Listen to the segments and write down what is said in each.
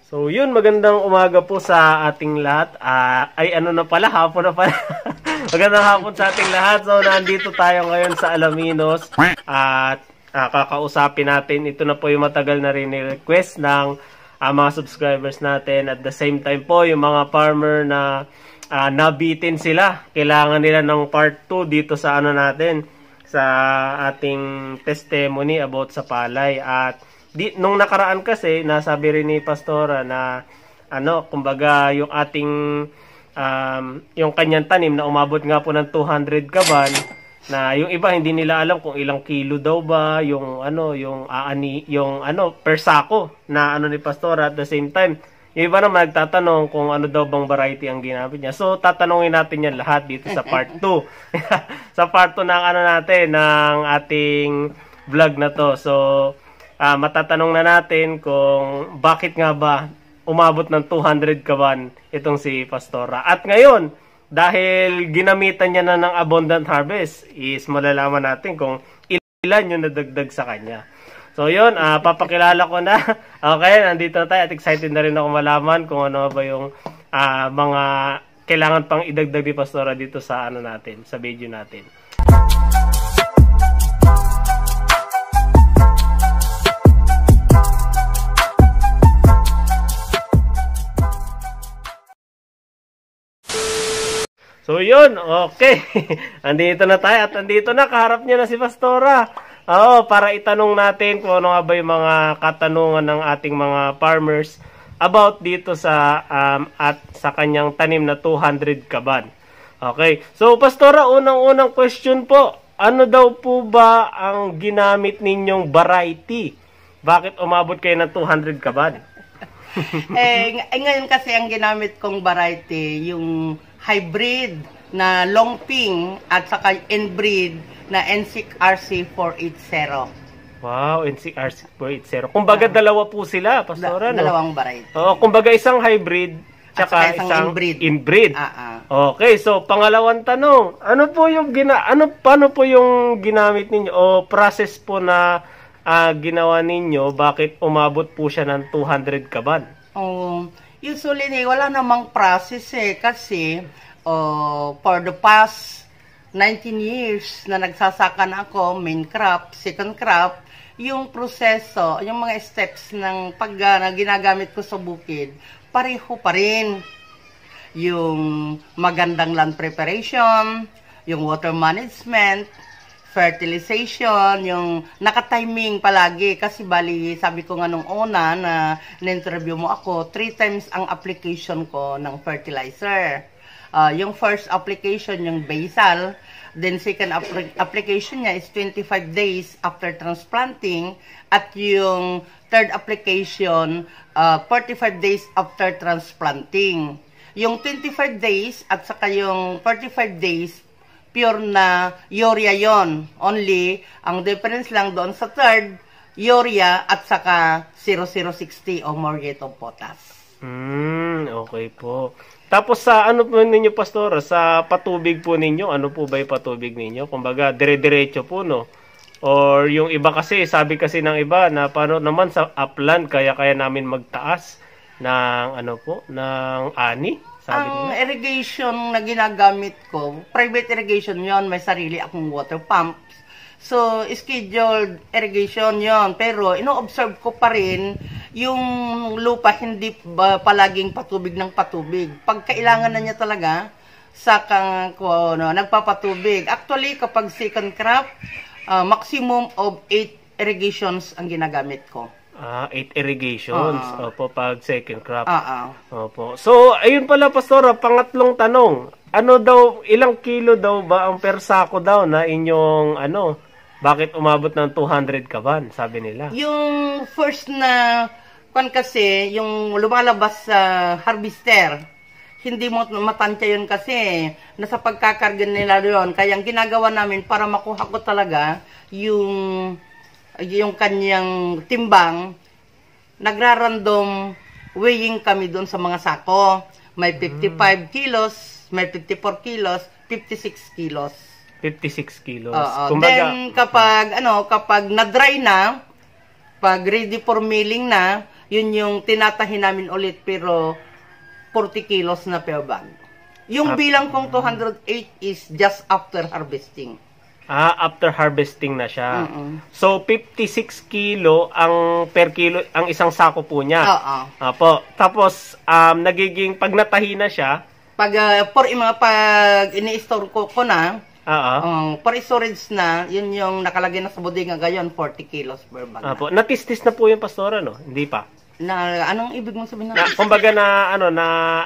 So yun, magandang umaga po sa ating lahat. Hapon na pala. Magandang hapon sa ating lahat. So nandito tayo ngayon sa Alaminos at kakausapin natin. Ito na po yung matagal na rin request ng mga subscribers natin. At the same time po, yung mga farmer na nabitin sila. Kailangan nila ng part 2 dito sa natin, sa ating testimony about sa palay. At nung nakaraan kasi, nasabi rin ni Pastora na kumbaga yung ating yung kanyang tanim na umabot nga po ng 200 kaban, na yung iba hindi nila alam kung ilang kilo daw ba yung per sako na ni Pastora. At the same time, yung iba naman nagtatanong kung ano daw bang variety ang ginamit niya. So tatanungin natin yan lahat dito sa part 2. Sa part 2 ng natin, ng ating vlog na to. So matatanong na natin kung bakit nga ba umabot ng 200 kaban itong si Pastora. At ngayon, dahil ginamitan niya na ng abundant harvest, is malalaman natin kung ilan yung nadagdag sa kanya. So yun, papakilala ko na. Okay, nandito na tayo at excited na rin ako malaman kung ano ba yung mga kailangan pang idagdag ni Pastora dito sa natin, sa video natin. So yun, okay. Andito na tayo at andito na, kaharap niya na si Pastora. Para itanong natin kung ano nga ba yung mga katanungan ng ating mga farmers about dito sa at sa kanyang tanim na 200 kaban. Okay. So Pastora, unang-unang question po, ano daw po ba ang ginamit ninyong variety? Bakit umabot kayo ng 200 kaban? Ngayon kasi ang ginamit kong variety, yung hybrid na Longping at saka inbreed na NCRC 480. Wow, NCRC 480. Kumbaga dalawa po sila, Pastora, no? Dalawang variety. Oo, kumbaga isang hybrid tsaka isang inbreed. Okay, so pangalawang tanong, paano po yung ginamit ninyo o process po na ginawa ninyo, bakit umabot po siya ng 200 kaban? Usually, wala namang process kasi for the past 19 years na nagsasaka na ako, main crop, second crop, yung proseso, yung mga steps ng na ginagamit ko sa bukid, pareho pa rin. Yung magandang land preparation, yung water management, fertilization, yung naka-timing palagi. Kasi bali, sabi ko nga nung una na-interview mo ako, 3 times ang application ko ng fertilizer. Yung first application, yung basal. Then second application niya is 25 days after transplanting. At yung third application, 45 days after transplanting. Yung 25 days at saka yung 45 days, pure na urea yon. Only, ang difference lang doon sa third, urea at saka 0060 o morgate of potash. Okay po. Tapos sa po ninyo, Pastora, sa patubig po ninyo, ano po ba yung patubig ninyo? Kumbaga, dire-diretso po, no? Or yung iba kasi, sabi kasi ng iba, na paano naman sa upland, kaya namin magtaas ng, ng ani? Ang irrigation na ginagamit ko, private irrigation yon, may sarili akong water pump. So, scheduled irrigation yon. Pero, ino-observe ko pa rin yung lupa hindi palaging patubig ng patubig. Pag kailangan na niya talaga, nagpapatubig. Actually, kapag second crop, maximum of 8 irrigations ang ginagamit ko. 8 irrigations. Opo, pag second crop. Opo. So, ayun pala, Pastora, pangatlong tanong. Ilang kilo daw ba ang per sako daw na inyong, bakit umabot ng 200 kaban, sabi nila? Yung first na, kasi, yung lumalabas sa harvester, hindi mo matansya yun kasi, nasa pagkakarga nila yun. Kaya ang ginagawa namin para makuha ko talaga yung kanyang timbang, nagrarandom weighing kami doon sa mga sako. May 55 kilos, may 54 kilos, 56 kilos. 56 kilos. Then kapag na-dry na, pag ready for milling na, yun yung tinatahi namin ulit pero 40 kilos na per bag. Yung bilang kong 208 is just after harvesting. After harvesting na siya. So, 56 kilo ang per kilo, ang isang sako po niya. Oo. Apo. Tapos, nagiging, pag natahi na siya, Pag ini-store ko na, for storage na, yun yung nakalagay na sa bodega ngayon, 40 kilos per bag. Apo. Natistis na po yung pastora, no? Hindi pa. Anong ibig mong sabihin na? Kumbaga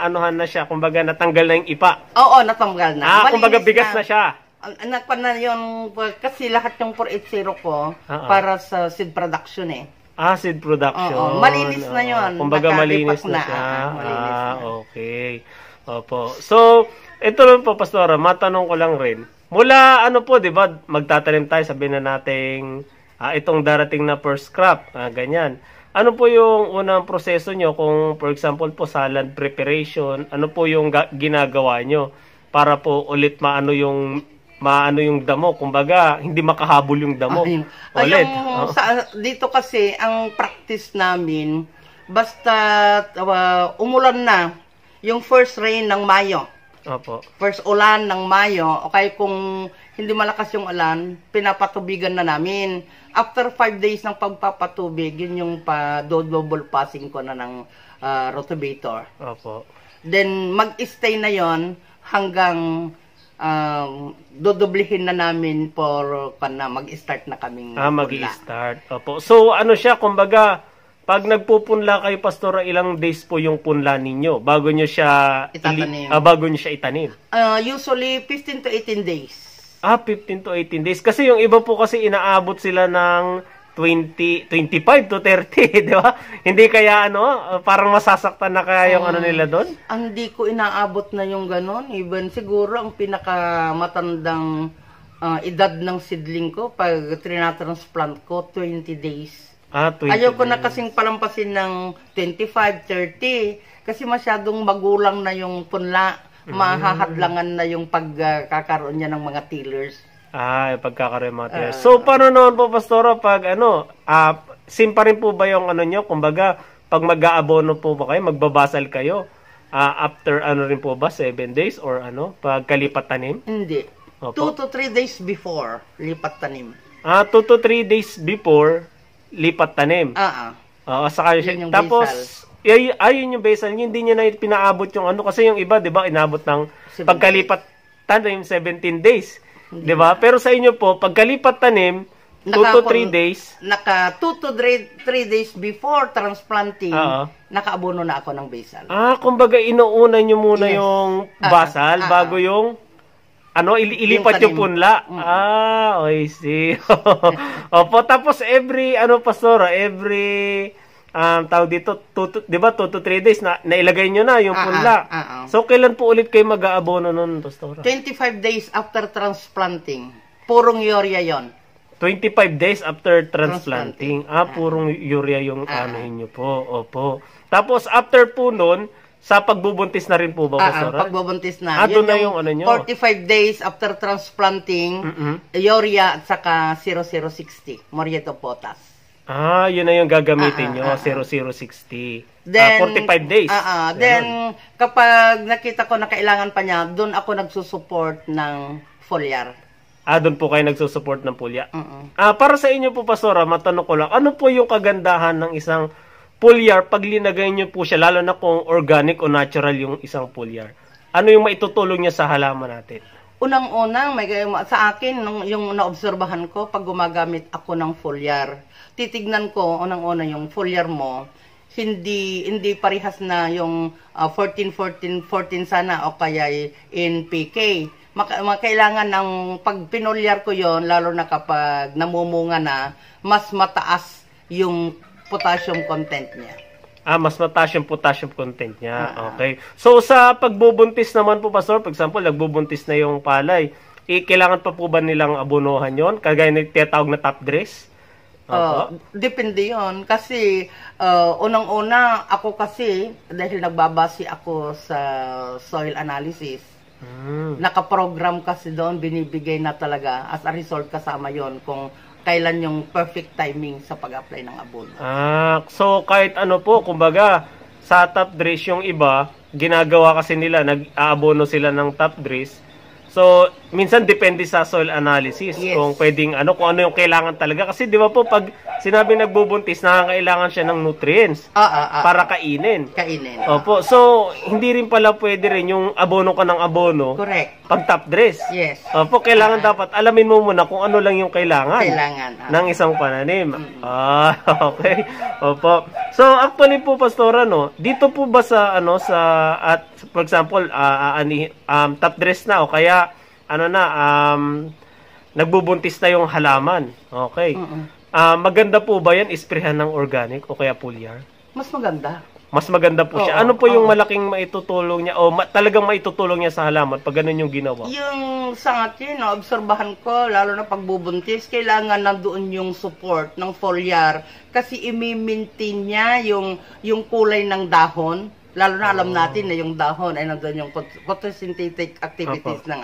anuhan na siya, kumbaga natanggal na yung ipa. Oo, natanggal na. Kumbaga bigas na siya. Nagpan na yun, kasi lahat yung 480 ko para sa seed production eh. Seed production. Oo, malinis na yun. Kumbaga malinis na siya. Malinis na. Okay. Opo. So, ito lang po, Pastora, matanong ko lang rin. Mula, di ba, magtatanim tayo, sabihin na natin, itong darating na first crop, ganyan. Ano po yung unang proseso nyo kung, for example po, sa land preparation, ano po yung ginagawa nyo para po ulit maano yung damo? Kumbaga, hindi makahabol yung damo. Ulit. Dito kasi, ang practice namin, basta umulan na, yung first rain ng Mayo. Opo. First ulan ng Mayo, okay, kung hindi malakas yung ulan, pinapatubigan na namin. After 5 days ng pagpapatubig, yun yung double passing ko na ng rotovator. Opo. Then, mag-stay na yon hanggang dodoblihin na namin mag-start na kaming mag-start. Opo. So, ano siya, kumbaga, pag nagpupunla kayo, Pastora, ilang days po yung punla ninyo bago nyo siya itanim? Usually, 15 to 18 days. 15 to 18 days. Kasi yung iba po kasi inaabot sila ng 25 to 30, di ba? Hindi kaya parang masasaktan na kaya yung nila doon? Hindi ko inaabot na yung ganon. Even siguro ang pinakamatandang edad ng seedling ko, pag trinatransplant ko, 20 days. 20 Ayaw ko days. na kasing palampasin ng 25, 30. Kasi masyadong magulang na yung punla. Mahahadlangan na yung pagkakaroon niya ng mga tillers. Pagkakaroon ng mga tillers. So, paano naman po, Pastora, pag same pa rin po ba yung nyo? Kumbaga, pag mag-aabono po ba kayo, magbabasal kayo, after rin po ba, 7 days or pagkalipat tanim? Hindi. Opo. 2 to 3 days before, lipat tanim. 2 to 3 days before, lipat tanim. Saka yun yung tapos, basal. Ayun yung basal, hindi niya na pinaabot yung kasi yung iba, di ba, inabot ng pagkalipat tanim, 17 days. Di ba? Pero sa inyo po, pagkalipat tanim, 2 to 3 days. 2 to 3 days before transplanting, nakaabono na ako ng basal. Kumbaga, inuuna nyo muna yung basal bago yung ilipat yung punla. I see. Opo, tapos every, Pastora, every tawag dito, di ba, 2 to 3 days na nailagay nyo na yung punla. So, kailan po ulit kayo mag-aabono nun, Pastora? 25 days after transplanting. Purong urea yon. 25 days after transplanting. Purong urea yung nyo po. Opo. Tapos, after po nun, sa pagbubuntis na rin po ba, Pastora? Pagbubuntis na. Doon na yung nyo? 45 days after transplanting, urea at saka 0060, Morieto Potas. Yun na yung gagamitin nyo, 0060. Then, 45 days. Then, kapag nakita ko na kailangan pa niya, doon ako nagsusupport ng foliar. Doon po kayo nagsusupport ng pulya. Para sa inyo po, Pastora, matanong ko lang, ano po yung kagandahan ng isang foliar pag linagay nyo po siya, lalo na kung organic o natural yung isang foliar? Ano yung maitutulong niya sa halaman natin? Unang-unang, sa akin, yung naobserbahan ko, pag gumagamit ako ng foliar, titignan ko, unang-una yung foliar mo, hindi parehas na yung 14 sana o kaya NPK. Kailangan ng pag pinolyar ko yon, lalo na kapag namumunga na, mas mataas yung potassium content niya. Mas mataas yung potassium content niya. Okay. So, sa pagbubuntis naman po, Pastor, for example, nagbubuntis na yung palay, kailangan pa po ba nilang abunuhan yon? Kagaya na tinatawag na top dress? Depende yon. Kasi, unang-una, ako kasi, dahil nagbabase ako sa soil analysis, nakaprogram kasi doon, binibigay na talaga, as a result kasama yon kung kailan yung perfect timing sa pag-apply ng abono. So kahit ano po, kumbaga, sa top dress yung iba, ginagawa kasi nila, nag-aabono sila ng top dress. So, minsan depende sa soil analysis kung pwedeng kung ano yung kailangan talaga. Kasi di ba po, pag sinabi nagbubuntis, nakakailangan siya ng nutrients para kainin. Opo. So, hindi rin pala pwede rin yung abono ka ng abono. Correct. Pag top dress. Yes. Opo, kailangan dapat alamin mo muna kung ano lang yung kailangan ng isang pananim. Okay. Opo. So, actually po, Pastora, dito po ba sa for example, top dress na o kaya nagbubuntis na yung halaman. Okay. Maganda po ba yan isprehan ng organic o kaya foliar? Mas maganda. Mas maganda po siya. Ano po yung malaking maitutulong niya o talagang maitutulong niya sa halaman pag ganun yung ginawa? Yung sa atin, obserbahan ko, lalo na pagbubuntis, kailangan nandoon yung support ng foliar kasi i-maintain niya yung kulay ng dahon. Lalo na alam natin na yung dahon ay nandoon yung photosynthetic activities ng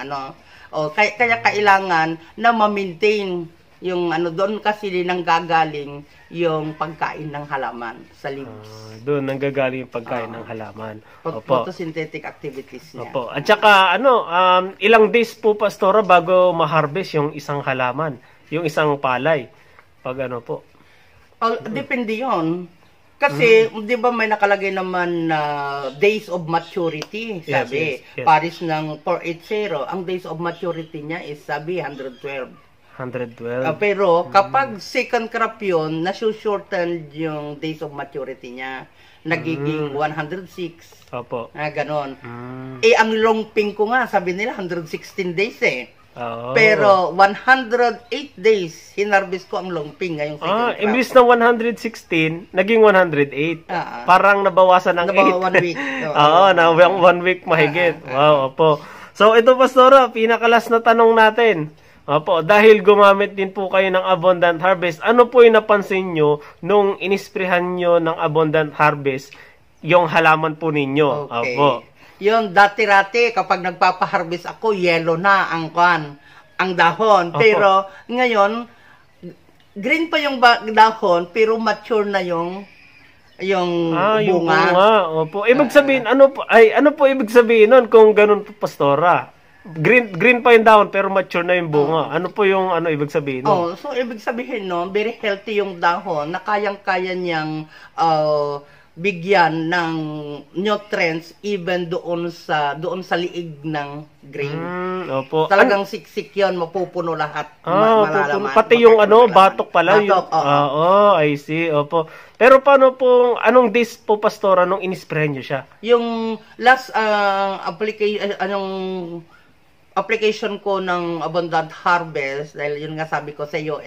kaya kailangan na ma-maintain yung doon kasi nanggagaling yung pagkain ng halaman sa leaves. Doon nanggagaling yung pagkain ng halaman. Photosynthetic activities niya. Opo. At saka ilang days po, Pastora, bago ma-harvest yung isang halaman, yung isang palay? Pag po? Depende yon. Kasi, di ba may nakalagay naman na days of maturity, sabi. Yes. Paris ng 480, ang days of maturity niya is, sabi, 112. 112. Pero, kapag second crop yun, nasushorten yung days of maturity niya. Nagiging 106. Opo. Ganon. Ang longping ko nga, sabi nila, 116 days Pero 108 days hinarvest ko ang longping ngayong second crop. Imbis na 116, naging 108. Parang nabawasan ng 8. 1 week. Na 1 week mahigit. Wow, opo. So ito, Pastora, pinakalas na tanong natin. Opo, dahil gumamit din po kayo ng Abundant Harvest, ano po yung napansin nyo nung inisprehan nyo ng Abundant Harvest yung halaman po ninyo? Okay. Opo. Yung dati-rati, kapag nagpapaharvest ako, yellow na ang dahon. Pero ngayon, green pa yung dahon, pero mature na yung bunga. Yung bunga. Opo. Ibig sabihin, ano po ibig sabihin nun kung ganun po, Pastora? Green pa yung dahon, pero mature na yung bunga. Ano po yung ibig sabihin nun? So ibig sabihin very healthy yung dahon na kayang-kaya niyang bigyan ng nutrients even doon sa liig ng grain. Opo. Talagang siksik 'yon, mapupuno lahat. Pati yung batok pala. Batok, I see. Opo. Pero paano po, anong days po, Pastora, nung inispray nyo siya? Yung last application ko ng Abundant Harvest, dahil yun nga sabi ko sa iyo,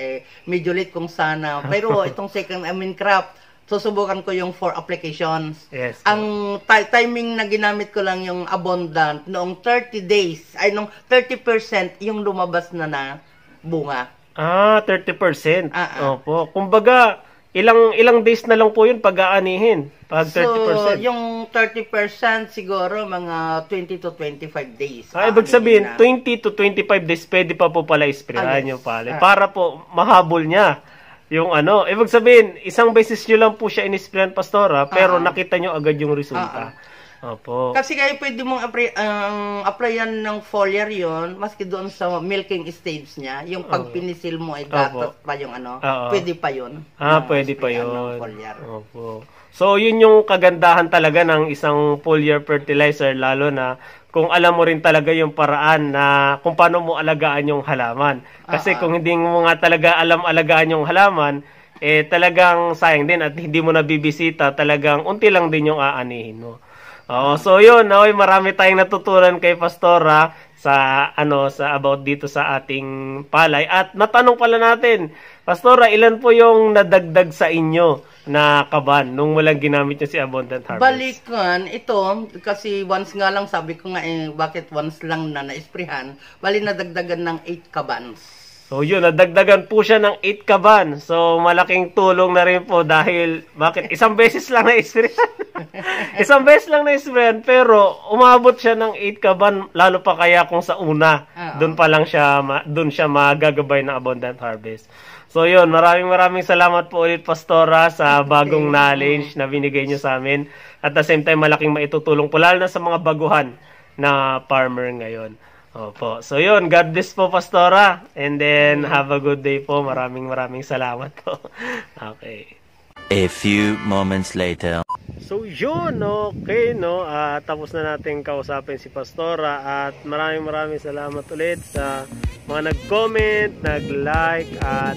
medyo late kung sana. Pero itong second crop, susubukan ko yung 4 applications. Yes. Ang timing na ginamit ko lang yung Abundant, noong 30 days, nung 30% yung lumabas na bunga. 30%. Opo. Kumbaga, ilang days na lang po yun pag-aanihin? Pag 30%? So, yung 30% siguro mga 20 to 25 days. Ibig sabihin, 20 to 25 days pwede pa po pala isprayan yung pala. Para po mahabol niya. Yung ibig sabihin, isang beses nyo lang po siya inisprayan, Pastora, pero nakita nyo agad yung resulta. Opo. Kasi kayo pwede mong applyan ng foliar yon, maski doon sa milking stage niya, yung pag pinisil mo ay gatot pa yung pwede pa yun. Pwede pa yun. Opo. So, yun yung kagandahan talaga ng isang foliar fertilizer, lalo na kung alam mo rin talaga yung paraan na kung paano mo alagaan yung halaman. Kasi kung hindi mo nga talaga alagaan yung halaman, talagang sayang din at hindi mo nabibisita, talagang unti lang din yung aanihin mo. So yun, marami tayong natutunan kay Pastora sa about dito sa ating palay. At natanong pala natin, Pastora, ilan po yung nadagdag sa inyo na kaban nung walang ginamit nyo si Abundant Harvest? Balikan, ito, kasi once nga lang, sabi ko nga bakit once lang na naisprehan, bali nadagdagan ng 8 kabans. So yun, nadagdagan po siya ng 8 kaban. So malaking tulong na rin po dahil bakit isang beses lang na-sprayan. Isang beses lang na-sprayan pero umabot siya ng 8 kaban lalo pa kaya kung sa una. Doon pa lang siya doon siya magagabay ng abundant harvest. So yun, maraming salamat po ulit Pastora sa bagong knowledge na binigay niyo sa amin. At the same time malaking maitutulong po lalo na sa mga baguhan na farmer ngayon. Opo. So yun, God bless po Pastora. And then have a good day po. Maraming salamat po. Okay. A few moments later. So yun, okay no. Tapos na natin kausapin si Pastora at maraming salamat ulit sa mga nag-comment, nag-like at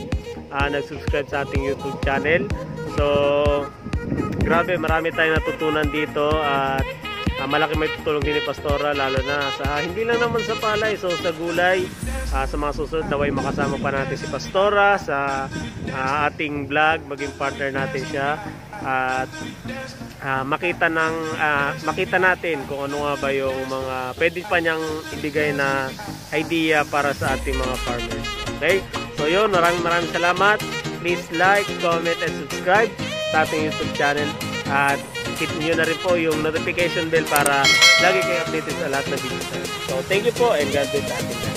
nag-subscribe sa ating YouTube channel. So grabe, marami tayong natutunan dito at malaki may tutulong din ni Pastora lalo na sa hindi lang naman sa palay, so sa gulay. Sa mga susunod naway makasama pa natin si Pastora sa ating vlog, maging partner natin siya at makita natin kung ano nga ba yung mga pwede pa niyang ibigay na idea para sa ating mga farmers. Okay? So yun, maraming salamat. Please like, comment, and subscribe sa ating YouTube channel at hit nyo na rin po yung notification bell para lagi kayo updated sa lahat ng videos. So thank you po and God bless ating